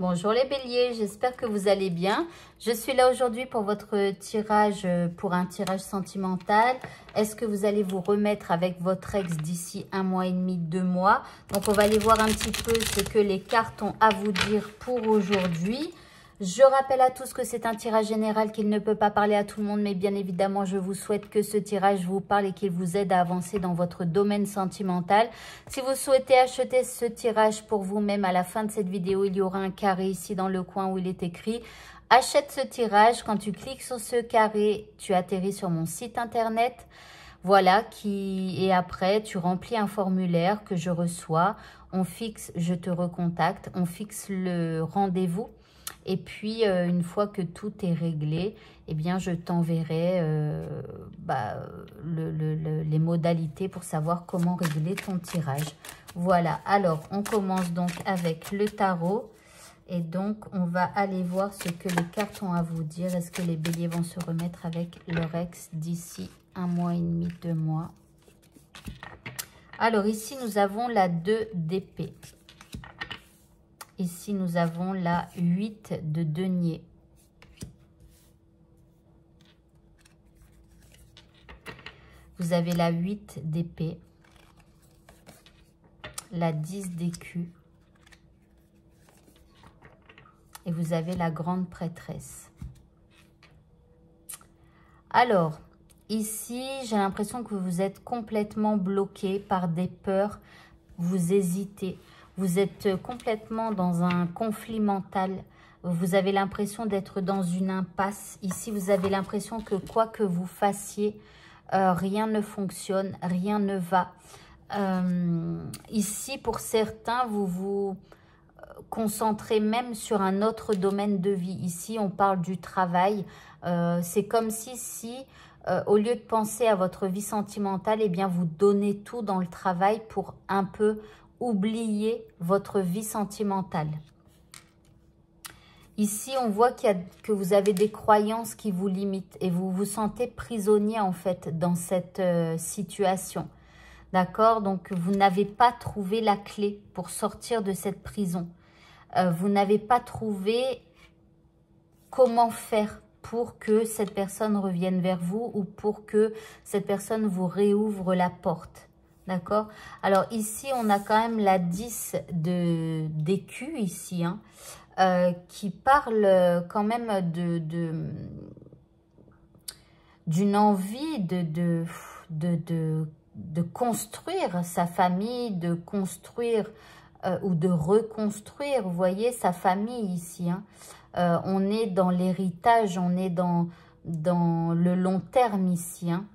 Bonjour les béliers, j'espère que vous allez bien. Je suis là aujourd'hui pour votre tirage, pour un tirage sentimental. Est-ce que vous allez vous remettre avec votre ex d'ici 1 mois et demi, 2 mois? Donc on va aller voir un petit peu ce que les cartes ont à vous dire pour aujourd'hui. Je rappelle à tous que c'est un tirage général, qu'il ne peut pas parler à tout le monde, mais bien évidemment, je vous souhaite que ce tirage vous parle et qu'il vous aide à avancer dans votre domaine sentimental. Si vous souhaitez acheter ce tirage pour vous-même, à la fin de cette vidéo, il y aura un carré ici dans le coin où il est écrit « Achète ce tirage ». Quand tu cliques sur ce carré, tu atterris sur mon site internet. Voilà, et après, tu remplis un formulaire que je reçois. On fixe, je te recontacte, on fixe le rendez-vous. Et puis, une fois que tout est réglé, eh bien, je t'enverrai les modalités pour savoir comment régler ton tirage. Voilà, alors, on commence donc avec le tarot. Et donc, on va aller voir ce que les cartes ont à vous dire. Est-ce que les béliers vont se remettre avec leur ex d'ici 1 mois et demi, 2 mois? Alors, ici, nous avons la 2 d'épée. Ici, nous avons la 8 de denier. Vous avez la 8 d'épée. La 10 d'écus. Et vous avez la grande prêtresse. Alors, ici, j'ai l'impression que vous êtes complètement bloqué par des peurs. Vous hésitez. Vous êtes complètement dans un conflit mental. Vous avez l'impression d'être dans une impasse. Ici, vous avez l'impression que quoi que vous fassiez, rien ne fonctionne, rien ne va. Ici, pour certains, vous vous concentrez même sur un autre domaine de vie. Ici, on parle du travail. C'est comme si au lieu de penser à votre vie sentimentale, eh bien, vous donnez tout dans le travail pour un peu oublier votre vie sentimentale. Ici, on voit que vous avez des croyances qui vous limitent et vous vous sentez prisonnier en fait dans cette situation. D'accord? Donc, vous n'avez pas trouvé la clé pour sortir de cette prison. Vous n'avez pas trouvé comment faire pour que cette personne revienne vers vous ou pour que cette personne vous réouvre la porte. D'accord? Alors ici, on a quand même la 10 d'écus ici, hein, qui parle quand même d'une envie de construire sa famille, de construire ou de reconstruire, vous voyez, sa famille ici. Hein. On est dans l'héritage, on est dans le long terme ici, hein,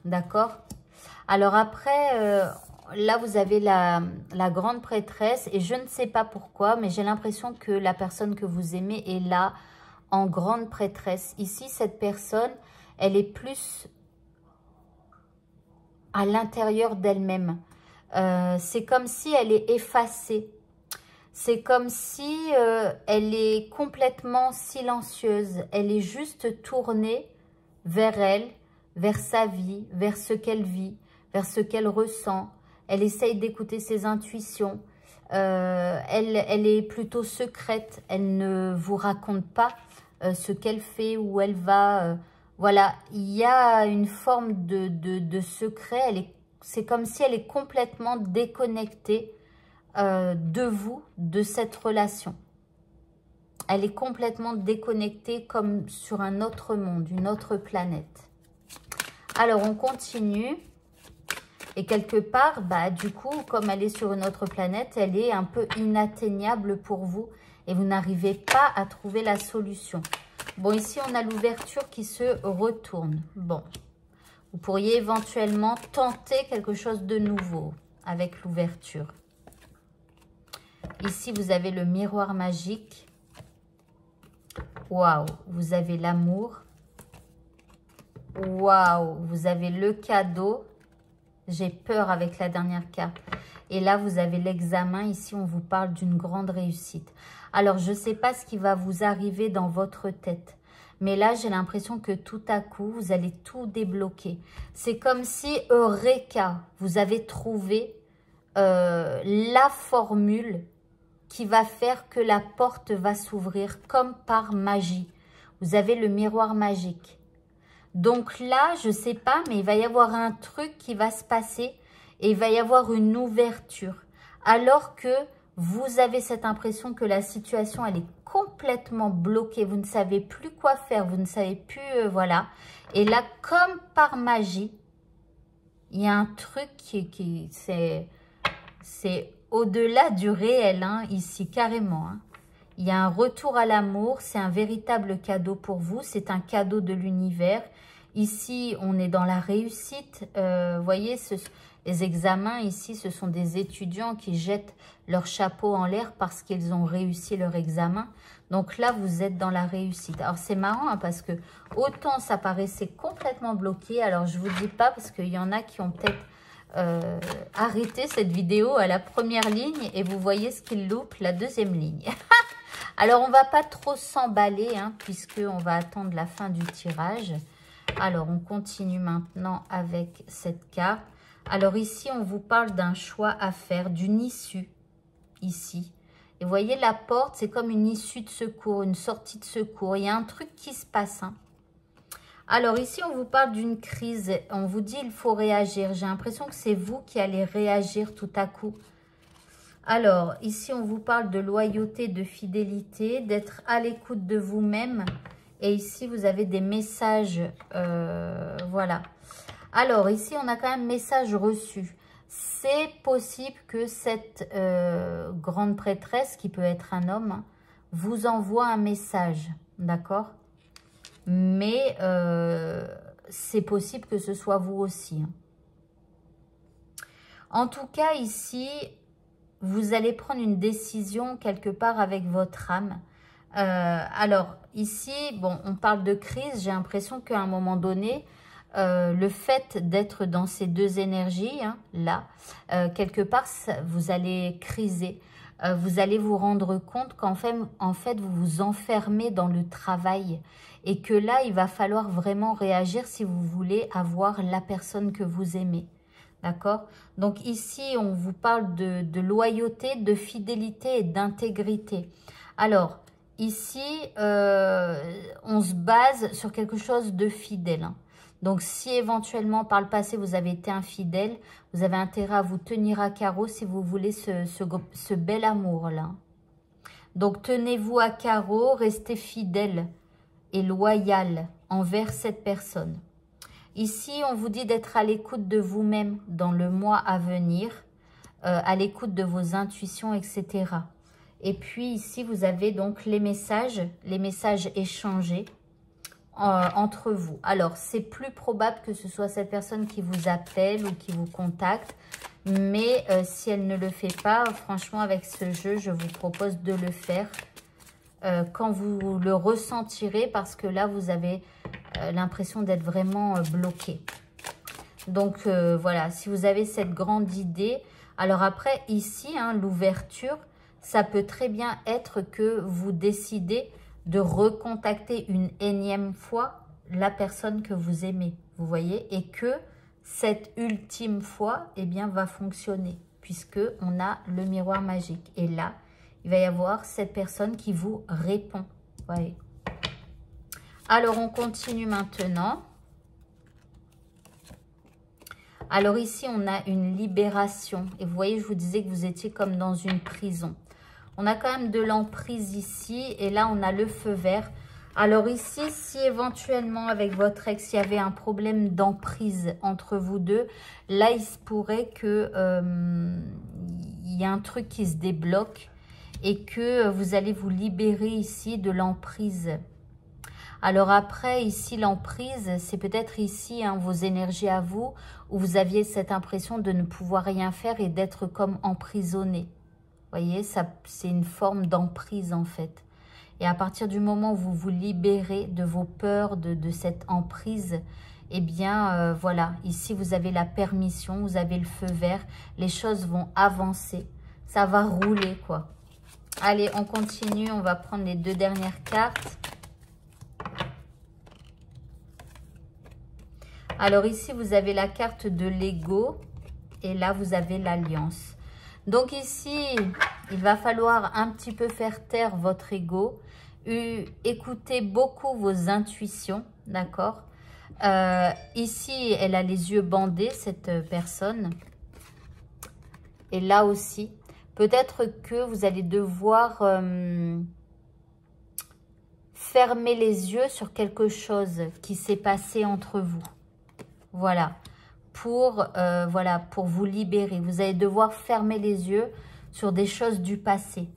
d'accord? Alors après, là, vous avez la grande prêtresse et je ne sais pas pourquoi, mais j'ai l'impression que la personne que vous aimez est là en grande prêtresse. Ici, cette personne, elle est plus à l'intérieur d'elle-même. C'est comme si elle est effacée. C'est comme si elle est complètement silencieuse. Elle est juste tournée vers elle, vers sa vie, vers ce qu'elle vit, vers ce qu'elle ressent. Elle essaye d'écouter ses intuitions. Elle est plutôt secrète. Elle ne vous raconte pas ce qu'elle fait, où elle va. Voilà, il y a une forme de secret. C'est comme si elle est complètement déconnectée de vous, de cette relation. Elle est complètement déconnectée comme sur un autre monde, une autre planète. Alors, on continue. Et quelque part, bah, du coup, comme elle est sur une autre planète, elle est un peu inatteignable pour vous. Et vous n'arrivez pas à trouver la solution. Bon, ici, on a l'ouverture qui se retourne. Bon, vous pourriez éventuellement tenter quelque chose de nouveau avec l'ouverture. Ici, vous avez le miroir magique. Waouh, vous avez l'amour. Waouh, vous avez le cadeau. J'ai peur avec la dernière carte. Et là, vous avez l'examen. Ici, on vous parle d'une grande réussite. Alors, je ne sais pas ce qui va vous arriver dans votre tête. Mais là, j'ai l'impression que tout à coup, vous allez tout débloquer. C'est comme si, Eureka, vous avez trouvé la formule qui va faire que la porte va s'ouvrir comme par magie. Vous avez le miroir magique. Donc là, je ne sais pas, mais il va y avoir un truc qui va se passer et il va y avoir une ouverture. Alors que vous avez cette impression que la situation, elle est complètement bloquée. Vous ne savez plus quoi faire, vous ne savez plus, voilà. Et là, comme par magie, il y a un truc qui c'est au-delà du réel, hein, ici, carrément. Hein. Il y a un retour à l'amour, c'est un véritable cadeau pour vous, c'est un cadeau de l'univers. Ici, on est dans la réussite. Vous voyez, les examens ici, ce sont des étudiants qui jettent leur chapeau en l'air parce qu'ils ont réussi leur examen. Donc là, vous êtes dans la réussite. Alors, c'est marrant hein, parce que autant ça paraissait complètement bloqué. Alors, je ne vous dis pas parce qu'il y en a qui ont peut-être arrêté cette vidéo à la première ligne et vous voyez ce qu'ils loupent, la deuxième ligne. Alors, on ne va pas trop s'emballer hein, puisqu'on va attendre la fin du tirage. Alors, on continue maintenant avec cette carte. Alors ici, on vous parle d'un choix à faire, d'une issue, ici. Et vous voyez, la porte, c'est comme une issue de secours, une sortie de secours. Il y a un truc qui se passe. Hein. Alors ici, on vous parle d'une crise. On vous dit, il faut réagir. J'ai l'impression que c'est vous qui allez réagir tout à coup. Alors, ici, on vous parle de loyauté, de fidélité, d'être à l'écoute de vous-même. Et ici, vous avez des messages, voilà. Alors, ici, on a quand même message reçu. C'est possible que cette grande prêtresse, qui peut être un homme, hein, vous envoie un message, d'accord? Mais c'est possible que ce soit vous aussi. Hein. En tout cas, ici, vous allez prendre une décision quelque part avec votre âme. Alors, ici, bon, on parle de crise. J'ai l'impression qu'à un moment donné, le fait d'être dans ces deux énergies, hein, là, quelque part, vous allez criser. Vous allez vous rendre compte qu'en fait, vous vous enfermez dans le travail et que là, il va falloir vraiment réagir si vous voulez avoir la personne que vous aimez. D'accord? Donc ici, on vous parle de loyauté, de fidélité et d'intégrité. Alors, ici, on se base sur quelque chose de fidèle. Hein. Donc, si éventuellement, par le passé, vous avez été infidèle, vous avez intérêt à vous tenir à carreau si vous voulez ce bel amour-là. Donc, tenez-vous à carreau, restez fidèle et loyal envers cette personne. Ici, on vous dit d'être à l'écoute de vous-même dans le mois à venir, à l'écoute de vos intuitions, etc. Et puis ici, vous avez donc les messages échangés entre vous. Alors, c'est plus probable que ce soit cette personne qui vous appelle ou qui vous contacte. Mais si elle ne le fait pas, franchement, avec ce jeu, je vous propose de le faire quand vous le ressentirez parce que là, vous avez l'impression d'être vraiment bloqué. Donc, voilà, si vous avez cette grande idée. Alors après, ici, hein, l'ouverture, ça peut très bien être que vous décidez de recontacter une énième fois la personne que vous aimez, vous voyez, et que cette ultime fois, eh bien, va fonctionner, puisque on a le miroir magique. Et là, il va y avoir cette personne qui vous répond, vous voyez. Alors, on continue maintenant. Alors ici, on a une libération. Et vous voyez, je vous disais que vous étiez comme dans une prison. On a quand même de l'emprise ici. Et là, on a le feu vert. Alors ici, si éventuellement avec votre ex, il y avait un problème d'emprise entre vous deux, là, il se pourrait que il y a un truc qui se débloque et que vous allez vous libérer ici de l'emprise. Alors après, ici, l'emprise, c'est peut-être ici hein, vos énergies à vous, où vous aviez cette impression de ne pouvoir rien faire et d'être comme emprisonné. Vous voyez, c'est une forme d'emprise en fait. Et à partir du moment où vous vous libérez de vos peurs, de cette emprise, eh bien, voilà, ici, vous avez la permission, vous avez le feu vert, les choses vont avancer, ça va rouler, quoi. Allez, on continue, on va prendre les deux dernières cartes. Alors ici, vous avez la carte de l'ego et là, vous avez l'alliance. Donc ici, il va falloir un petit peu faire taire votre ego. Écoutez beaucoup vos intuitions, d'accord? Ici, elle a les yeux bandés, cette personne. Et là aussi, peut-être que vous allez devoir fermer les yeux sur quelque chose qui s'est passé entre vous. Voilà, pour vous libérer. Vous allez devoir fermer les yeux sur des choses du passé.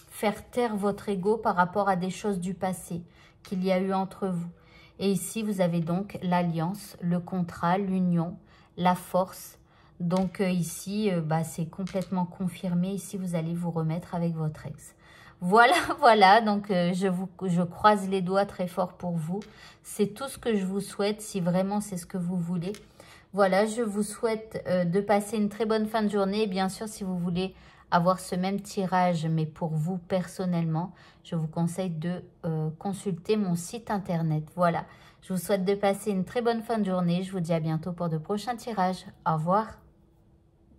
Faire taire votre ego par rapport à des choses du passé qu'il y a eu entre vous. Et ici, vous avez donc l'alliance, le contrat, l'union, la force. Donc ici, c'est complètement confirmé. Ici, vous allez vous remettre avec votre ex. Voilà, voilà. Donc, je croise les doigts très fort pour vous. C'est tout ce que je vous souhaite, si vraiment c'est ce que vous voulez. Voilà, je vous souhaite de passer une très bonne fin de journée. Et bien sûr, si vous voulez avoir ce même tirage, mais pour vous personnellement, je vous conseille de consulter mon site internet. Voilà, je vous souhaite de passer une très bonne fin de journée. Je vous dis à bientôt pour de prochains tirages. Au revoir.